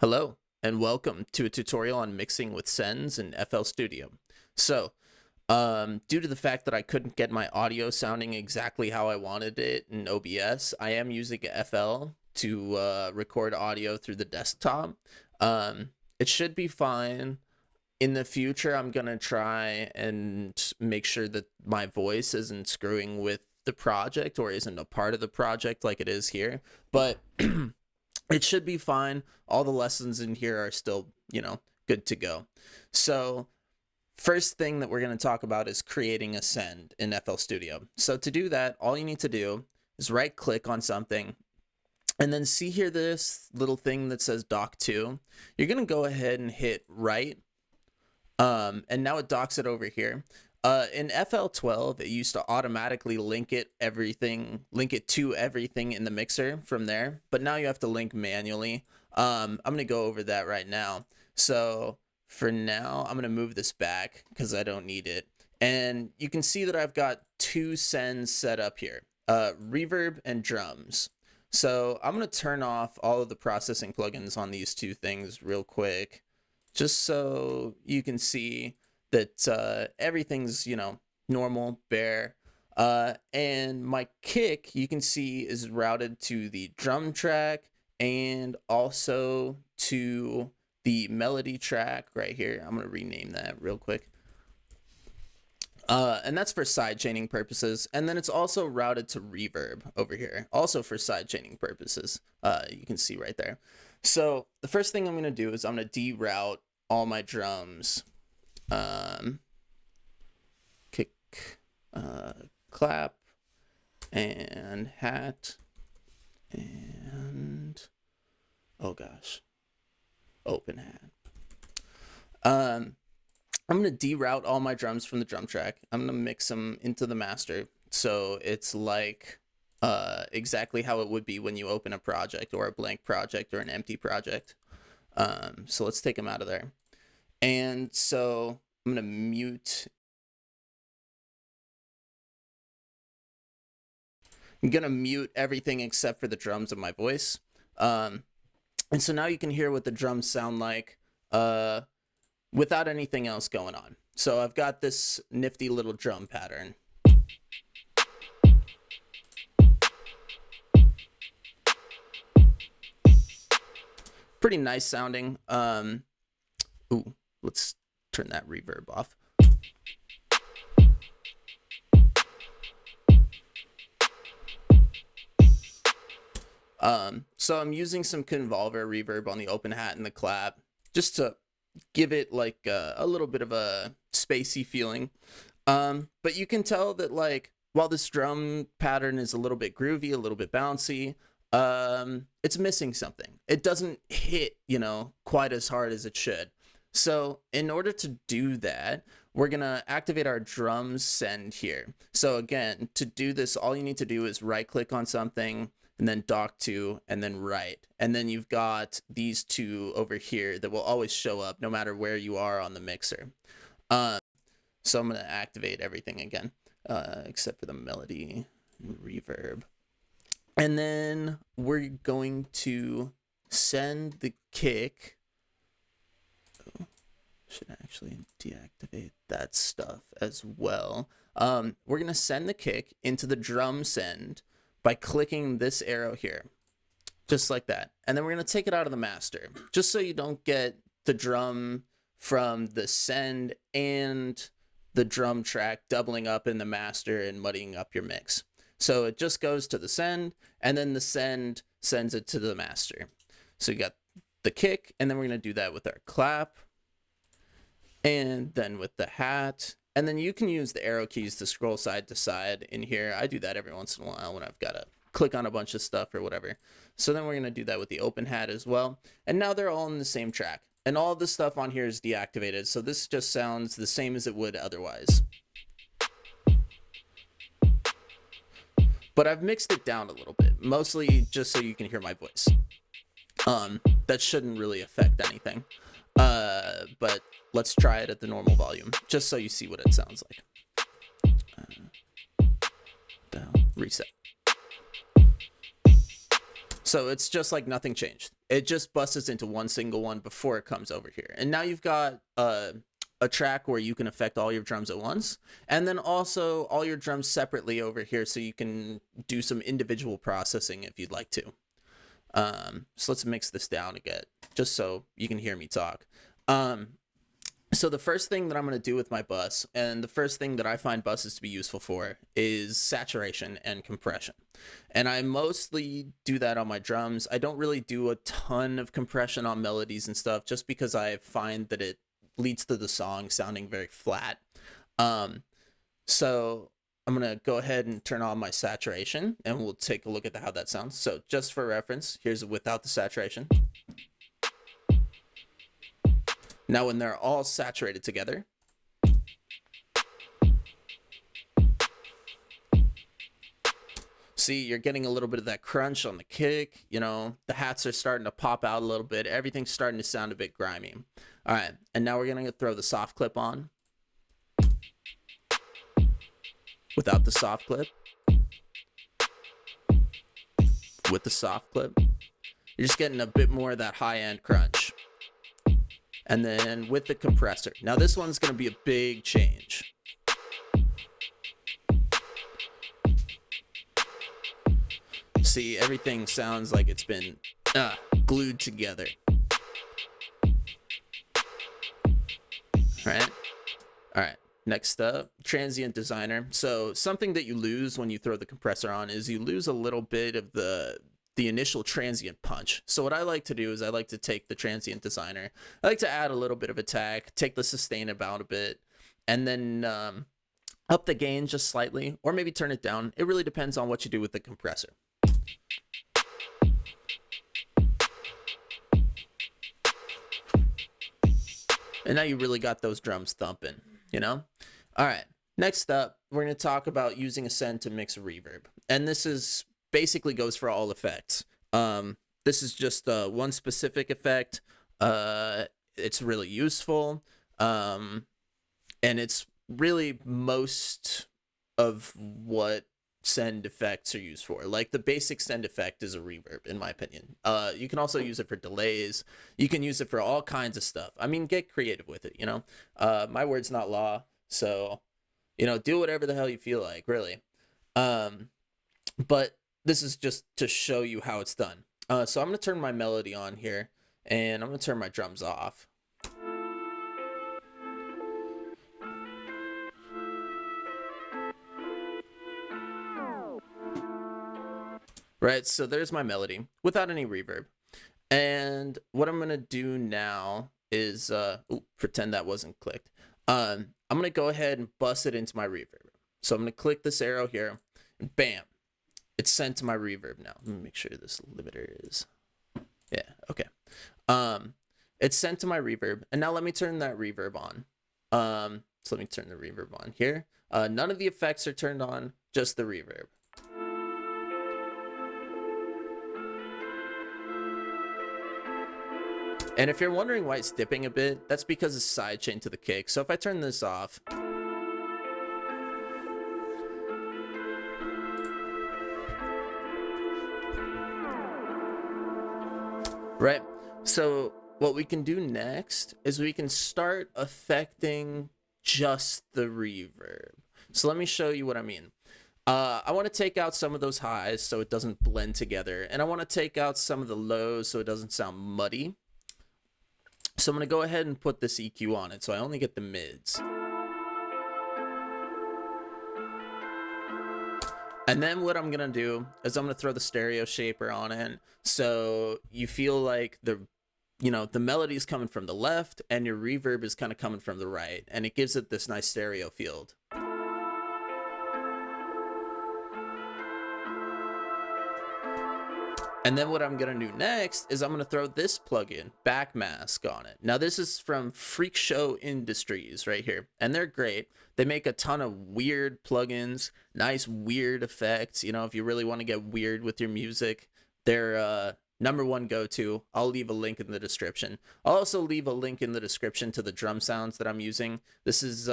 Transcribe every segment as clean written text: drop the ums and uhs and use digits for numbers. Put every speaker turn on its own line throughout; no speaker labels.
Hello, and welcome to a tutorial on mixing with sends in FL Studio. So, due to the fact that I couldn't get my audio sounding exactly how I wanted it in OBS, I am using FL to record audio through the desktop. It should be fine. In the future, I'm going to try and make sure that my voice isn't screwing with the project or isn't a part of the project like it is here. But it should be fine. All the lessons in here are still, good to go. So first thing that we're going to talk about is creating a send in FL Studio. So to do that, all you need to do is right click on something and then see here this little thing that says doc2. You're going to go ahead and hit right. And now it docks it over here. In FL12, it used to automatically link it to everything in the mixer from there, but now you have to link manually. I'm going to go over that right now. So for now, I'm going to move this back because I don't need it. And you can see that I've got two sends set up here, reverb and drums. So I'm going to turn off all of the processing plugins on these two things real quick, just so you can see that everything's, normal, bare. And my kick, you can see, is routed to the drum track and also to the melody track right here. I'm going to rename that real quick. And that's for side chaining purposes. And then it's also routed to reverb over here, also for side chaining purposes. You can see right there. So the first thing I'm going to do is I'm going to deroute all my drums, kick, clap, and hat, and oh gosh, open hat. I'm gonna deroute all my drums from the drum track. I'm gonna mix them into the master, so it's like exactly how it would be when you open a project or a blank project or an empty project. So let's take them out of there. And so I'm going to mute. I'm going to mute everything except for the drums of my voice. And so now you can hear what the drums sound like without anything else going on. So I've got this nifty little drum pattern. Pretty nice sounding. Ooh, let's turn that reverb off. So I'm using some convolver reverb on the open hat and the clap just to give it like a little bit of a spacey feeling. But you can tell that like while this drum pattern is a little bit groovy, a little bit bouncy, it's missing something. It doesn't hit, quite as hard as it should. So in order to do that, we're going to activate our drums send here. So again, to do this, all you need to do is right click on something and then doc2 and then right. And then you've got these two over here that will always show up no matter where you are on the mixer. So I'm going to activate everything again, except for the melody and reverb. And then we're going to send the kick. Should actually deactivate that stuff as well. We're going to send the kick into the drum send by clicking this arrow here, just like that. And then we're going to take it out of the master, just so you don't get the drum from the send and the drum track doubling up in the master and muddying up your mix. So it just goes to the send, and then the send sends it to the master. So you got the kick, and then we're going to do that with our clap, and then with the hat. And then you can use the arrow keys to scroll side to side in here. I do that every once in a while when I've got to click on a bunch of stuff or whatever. So then we're going to do that with the open hat as well. And now they're all in the same track. And all the stuff on here is deactivated. So this just sounds the same as it would otherwise. But I've mixed it down a little bit, mostly just so you can hear my voice. That shouldn't really affect anything. But let's try it at the normal volume, just so you see what it sounds like. Down, reset. So it's just like nothing changed. it just busts into one single one before it comes over here. And now you've got a track where you can affect all your drums at once, and then also all your drums separately over here, so you can do some individual processing if you'd like to. So let's mix this down again, just so you can hear me talk. So the first thing that I'm going to do with my bus, and the first thing that I find buses to be useful for, is saturation and compression. And I mostly do that on my drums. I don't really do a ton of compression on melodies and stuff, just because I find that it leads to the song sounding very flat. So I'm going to go ahead and turn on my saturation, and we'll take a look at how that sounds. So just for reference, here's without the saturation. Now when they're all saturated together, see, you're getting a little bit of that crunch on the kick. You know, the hats are starting to pop out a little bit. Everything's starting to sound a bit grimy. All right, and now we're going to throw the soft clip on. Without the soft clip. With the soft clip. You're just getting a bit more of that high-end crunch. And then with the compressor. Now this one's going to be a big change. See, everything sounds like it's been glued together. All right. Next up, transient designer. So something that you lose when you throw the compressor on is you lose a little bit of the initial transient punch. So what I like to do is I like to take the transient designer. I like to add a little bit of attack, take the sustain about a bit, and then up the gain just slightly, or maybe turn it down. It really depends on what you do with the compressor. And now you really got those drums thumping, you know? All right, next up, we're going to talk about using a send to mix reverb. And this is basically goes for all effects. This is just one specific effect. It's really useful. And it's really most of what send effects are used for. Like the basic send effect is a reverb, in my opinion. You can also use it for delays. You can use it for all kinds of stuff. I mean, get creative with it, you know? My word's not law, so, you know, do whatever the hell you feel like, really. But this is just to show you how it's done. So I'm going to turn my melody on here, and I'm going to turn my drums off. Right, so there's my melody without any reverb. And what I'm going to do now is, pretend that wasn't clicked. I'm going to go ahead and bust it into my reverb. So I'm going to click this arrow here, and bam, it's sent to my reverb now. Let me make sure this limiter is, yeah, okay. It's sent to my reverb, and now let me turn that reverb on. So let me turn the reverb on here. None of the effects are turned on, just the reverb. And if you're wondering why it's dipping a bit, that's because it's sidechained to the kick. So if I turn this off, right? So what we can do next is we can start affecting just the reverb. So let me show you what I mean. I want to take out some of those highs so it doesn't blend together. And I want to take out some of the lows so it doesn't sound muddy. So I'm going to go ahead and put this EQ on it, so I only get the mids. And then what I'm going to do is I'm going to throw the stereo shaper on it, so you feel like the melody is coming from the left and your reverb is kind of coming from the right, and it gives it this nice stereo field. And then what I'm going to do next is I'm going to throw this plugin, Backmask, on it. Now, this is from Freak Show Industries right here, and they're great. They make a ton of weird plugins, nice weird effects. You know, if you really want to get weird with your music, they're #1 go-to. I'll leave a link in the description. I'll also leave a link in the description to the drum sounds that I'm using. This is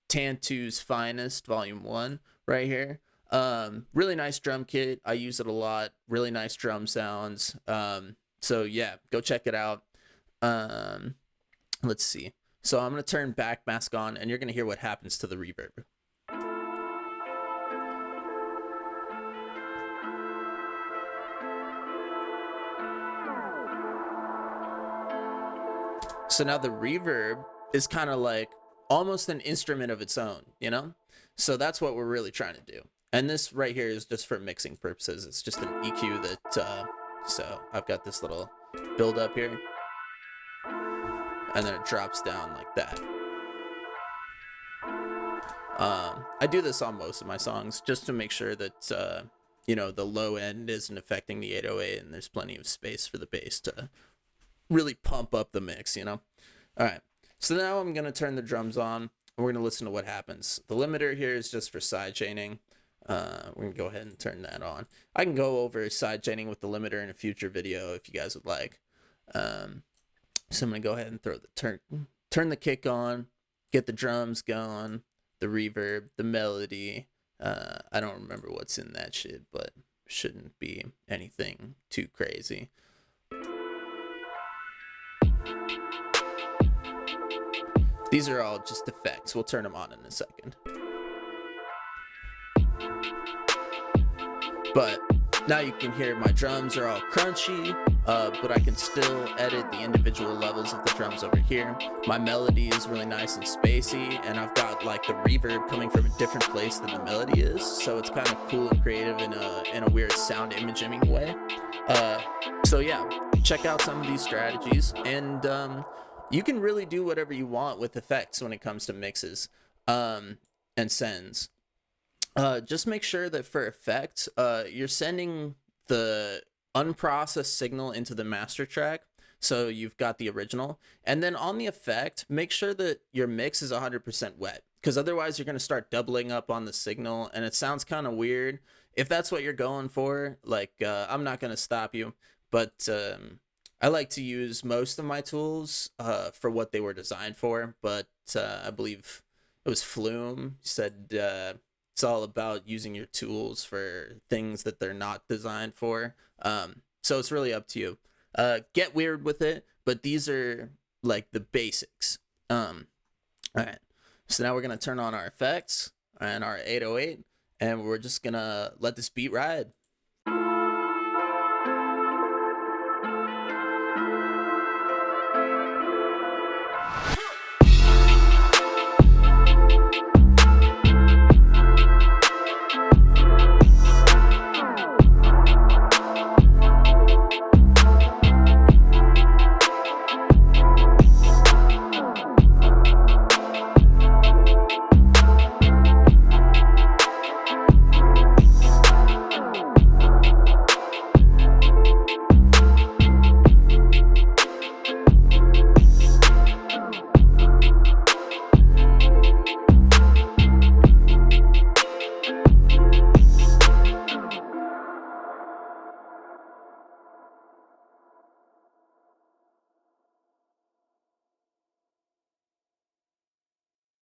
Tantu's Finest, Volume 1 right here. Really nice drum kit. I use it a lot. Really nice drum sounds. So yeah, go check it out. Let's see. So I'm gonna turn back mask on, and you're gonna hear what happens to the reverb. So now the reverb is kind of like almost an instrument of its own, you know? So that's what we're really trying to do. And this right here is just for mixing purposes. It's just an EQ that, so I've got this little build up here, and then it drops down like that. I do this on most of my songs just to make sure that, you know, the low end isn't affecting the 808 and there's plenty of space for the bass to really pump up the mix, you know? All right, so now I'm going to turn the drums on, and we're going to listen to what happens. The limiter here is just for side chaining. We're going to go ahead and turn that on. I can go over side chaining with the limiter in a future video if you guys would like. So I'm going to go ahead and turn the kick on, get the drums going, the reverb, the melody. I don't remember what's in that shit, but shouldn't be anything too crazy. These are all just effects. We'll turn them on in a second. But now you can hear my drums are all crunchy, but I can still edit the individual levels of the drums over here. My melody is really nice and spacey, and I've got like the reverb coming from a different place than the melody is, so it's kind of cool and creative in a weird sound imaging way. So yeah, check out some of these strategies, and you can really do whatever you want with effects when it comes to mixes and sends. Just make sure that for effects, you're sending the unprocessed signal into the master track, so you've got the original, and then on the effect, make sure that your mix is 100% wet, because otherwise you're going to start doubling up on the signal, and it sounds kind of weird. If that's what you're going for, like, I'm not going to stop you, but I like to use most of my tools for what they were designed for, but I believe it was Flume said it's all about using your tools for things that they're not designed for. So it's really up to you. Get weird with it, but these are like the basics. All right, so now we're gonna turn on our effects and our 808, and we're just gonna let this beat ride.